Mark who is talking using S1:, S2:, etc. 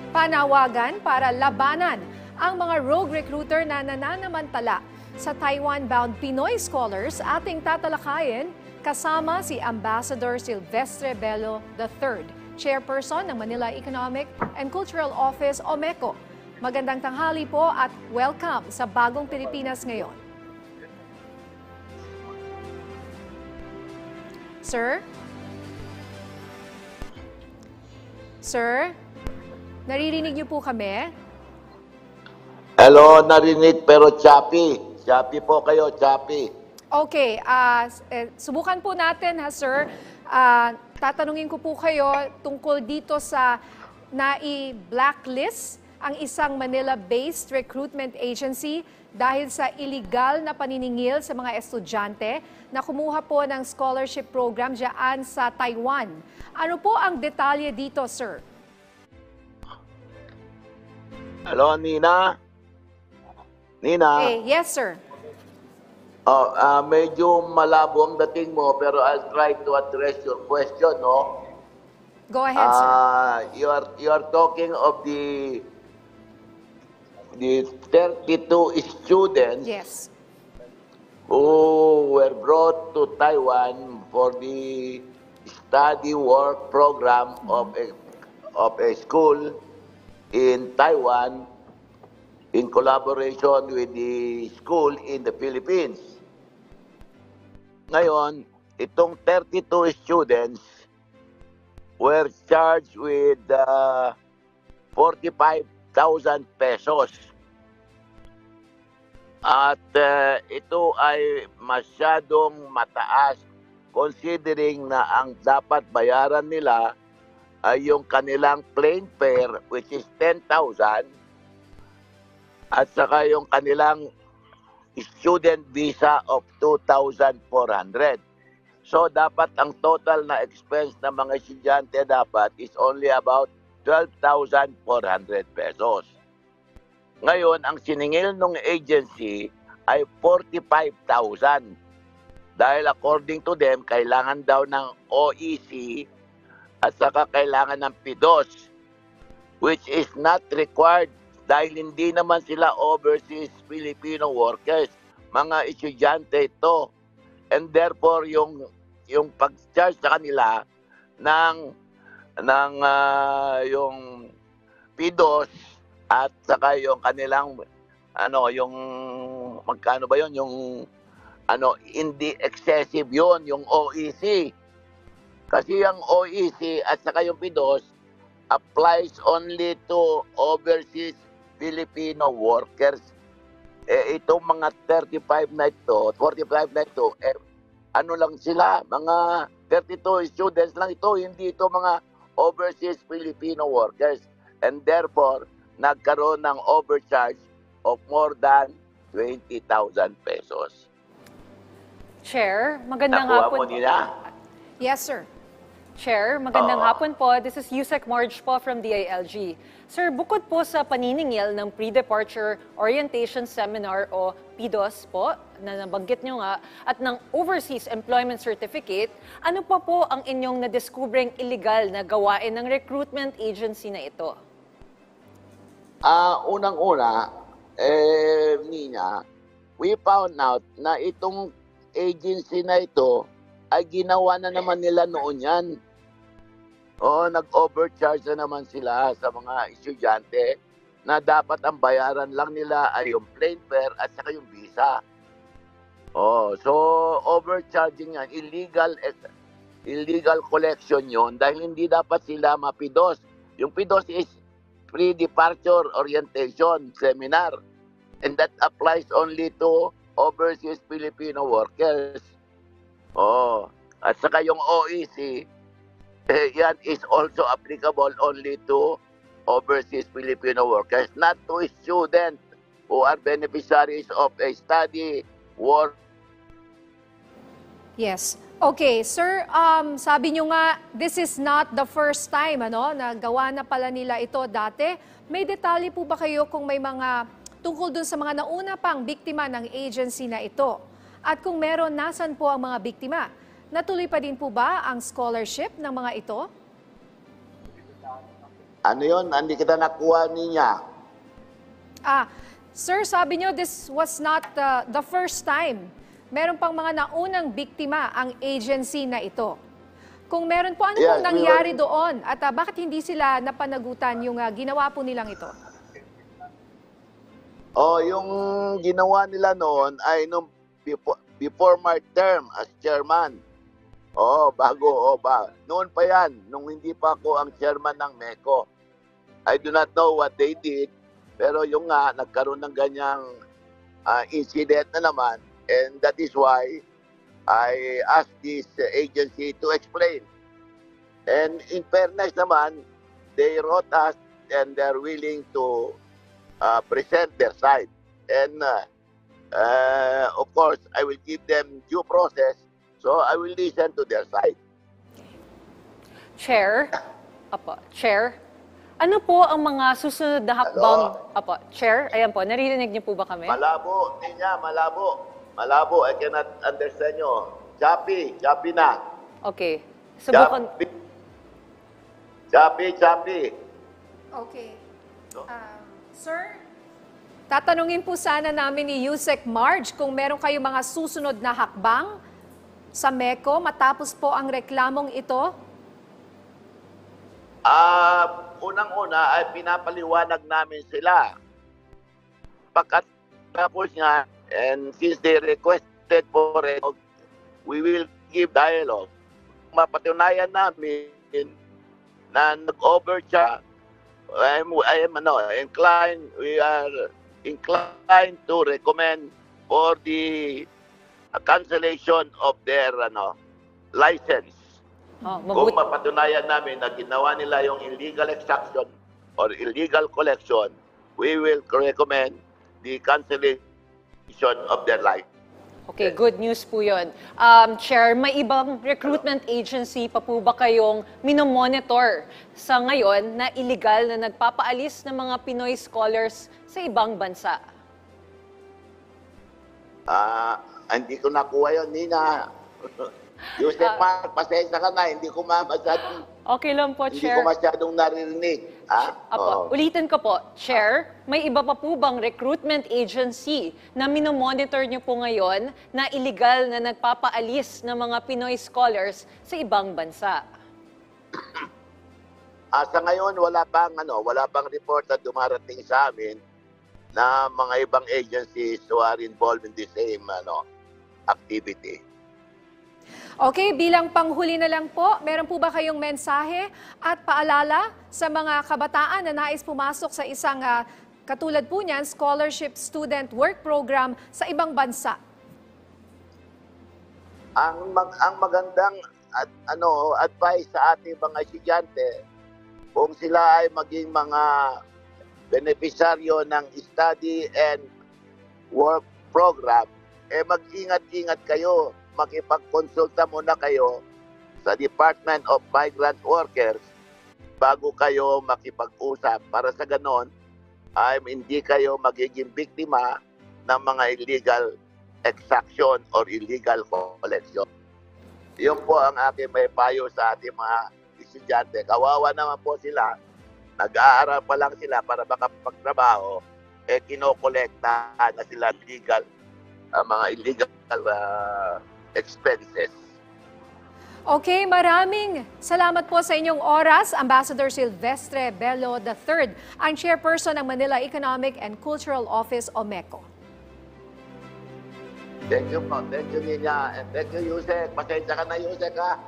S1: Panawagan para labanan ang mga rogue recruiter na nananamantala sa Taiwan-bound Pinoy scholars. Ating tatalakayin kasama si Ambassador Silvestre Bello III, Chairperson ng Manila Economic and Cultural Office o MECO. Magandang tanghali po at welcome sa Bagong Pilipinas Ngayon. Sir? Sir? Naririnig niyo po kami?
S2: Hello, narinig pero choppy. Choppy po kayo, choppy.
S1: Okay, subukan po natin ha sir. Tatanungin ko po kayo tungkol dito sa nai-blacklist ang isang Manila-based recruitment agency dahil sa illegal na paniningil sa mga estudyante na kumuha po ng scholarship program diyan sa Taiwan. Ano po ang detalye dito, sir?
S2: Hello, Nina? Nina?
S1: Yes, sir.
S2: Medyo malabo ang dating mo pero I'll try to address your question, no?
S1: Go ahead, sir.
S2: You are talking of the 32 students
S1: Yes.
S2: who were brought to Taiwan for the study work program of a school in Taiwan in collaboration with the school in the Philippines. Ngayon, itong 32 students were charged with 45,000 pesos. At ito ay masyadong mataas considering na ang dapat bayaran nila ay yung kanilang plane fare which is 10,000 at saka yung kanilang student visa of 2,400. So dapat ang total na expense ng mga estudyante dapat is only about 12,400 pesos. Ngayon, ang siningil ng agency ay 45,000. Dahil according to them, kailangan daw ng OEC at saka kailangan ng PIDOS, which is not required dahil hindi naman sila overseas Filipino workers, mga estudyante ito. And therefore, yung pag-charge sa kanila ng yung PIDOS at saka yung kanilang yung magkano ba yon, yung hindi excessive yon, yung OEC. Kasi yung OEC at saka yung PIDOS applies only to overseas Filipino workers. Itong mga 45 na ito, ano lang sila, mga 32 students lang ito, hindi ito mga overseas Filipino workers. And therefore, nagkaroon ng overcharge of more than 20,000 pesos.
S1: Chair, magandang
S2: Nakuha
S1: hapon
S2: mo nila?
S1: Yes, sir. Chair, magandang hapon po. This is Yusek Marge po from DILG. Sir, bukod po sa paniningil ng Pre-Departure Orientation Seminar o PIDOS po, na nabanggit nyo nga, at ng Overseas Employment Certificate, ano pa po ang inyong nadiskubreng illegal na gawain ng recruitment agency na ito?
S2: Unang-una, Nina, we found out na itong agency na ito ay ginawa na naman nila noon yan. Nag-overcharge na naman sila sa mga estudyante na dapat ang bayaran lang nila ay yung plane fare at saka yung visa. So overcharging yan, illegal collection yon dahil hindi dapat sila mapidos. Yung PIDOS is Pre-Departure Orientation Seminar, and that applies only to overseas Filipino workers. At saka yung OEC, yan is also applicable only to overseas Filipino workers, not to students who are beneficiaries of a study work.
S1: Yes. Okay, sir, sabi nyo nga, this is not the first time, na gawa na pala nila ito dati. May detalye po ba kayo kung may mga tungkol dun sa mga nauna pang biktima ng agency na ito? At kung meron, nasan po ang mga biktima? Natuloy pa din po ba ang scholarship ng mga ito?
S2: Ano yun? Hindi kita nakuha niya.
S3: Sir, sabi nyo this was not the first time. Meron pang mga naunang biktima ang agency na ito. Kung meron po, ano
S2: Yes,
S3: pong nangyari doon? At bakit hindi sila napanagutan yung ginawa po nilang ito?
S2: Yung ginawa nila noon ay nung before my term as chairman. Noon pa yan, nung hindi pa ako ang chairman ng MECO. I do not know what they did, pero yung nga, nagkaroon ng ganyang incident na naman, and that is why I asked this agency to explain. And in fairness naman, they wrote us and they're willing to present their side. And of course, I will give them due process, so I will listen to their side.
S1: Chair? Chair? Ano po ang mga susunod na hakbang? Chair? Ayan po, naririnig niyo po ba kami?
S2: Malabo, niya, malabo. Malabo, I cannot understand you. Chappy na.
S1: Okay. Subukan.
S2: Chappy.
S3: Okay. Sir, tatanungin po sana namin ni Yusek Marge kung meron kayong mga susunod na hakbang sa MECO matapos po ang reklamong ito.
S2: Unang-una ay pinapaliwanag namin sila. Pagkatapos nga, and since they requested for it, we will give dialogue. Mapatunayan namin na nag-over siya. We are inclined to recommend for the cancellation of their license. Kung mapatunayan namin na ginawa nila yung illegal extraction or illegal collection, we will recommend the cancellation of their license.
S1: Okay, good news po yun. Chair, may ibang recruitment agency pa po ba kayong minomonitor sa ngayon na illegal na nagpapaalis ng mga Pinoy scholars sa ibang bansa?
S2: Hindi ko nakuha yun, Nina. Yusek Mark, pasensya ka na, hindi ko masyadong...
S1: Okay lang po,
S2: Hindi
S1: Chair.
S2: ko masyadong naririnig.
S1: Ulitin ko po, Chair, may iba pa po bang recruitment agency na minomonitor niyo po ngayon na illegal na nagpapaalis ng mga Pinoy scholars sa ibang bansa?
S2: Sa ngayon, wala pang report na dumarating sa amin na mga ibang agencies who are involved in the same activity.
S3: Okay, bilang panghuli na lang po, meron po ba kayong mensahe at paalala sa mga kabataan na nais pumasok sa isang katulad po niyan, scholarship student work program sa ibang bansa?
S2: Ang magandang advice sa ating mga estudyante, kung sila ay maging mga beneficiaryo ng study and work program, mag-ingat-ingat kayo. Makipag-consulta muna kayo sa Department of Migrant Workers bago kayo makipag-usap. Para sa ganon, hindi kayo magiging biktima ng mga illegal extraction or illegal collection. Yun po ang aking may payo sa ating mga estudyante. Kawawa naman po sila. Nag-aaral pa lang sila para makapagtrabaho, kinokolekta na sila mga illegal expenses.
S3: Okay, maraming salamat po sa inyong oras, Ambassador Silvestre Bello III, ang chairperson ng Manila Economic and Cultural Office o MECO.
S2: Thank you po. Thank you, Nina. And thank you, Yusek. Pasensya ka na, Yusek, ha?